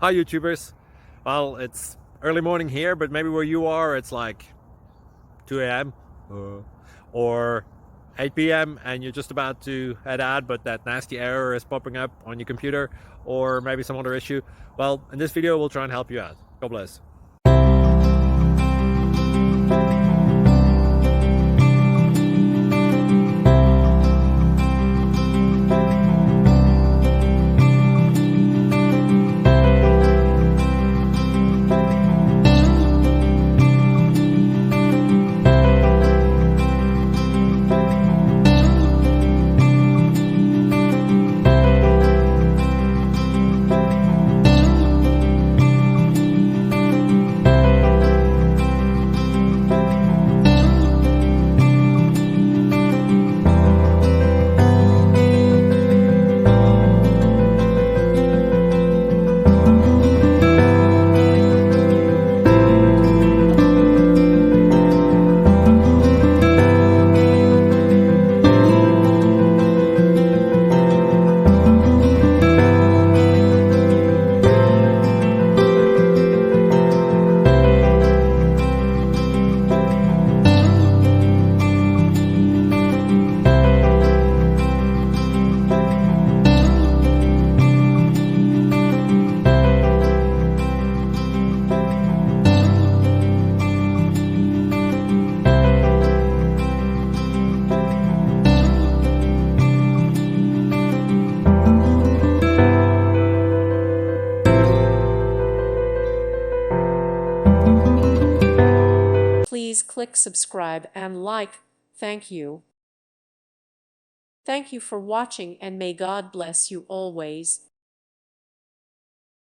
Hi YouTubers. Well, it's early morning here, but maybe where you are it's like 2 a.m. Or 8 p.m. and you're just about to head out, but that nasty error is popping up on your computer, or maybe some other issue. Well, in this video we'll try and help you out. God bless. Please click subscribe and like. Thank you. Thank you for watching, and may God bless you always.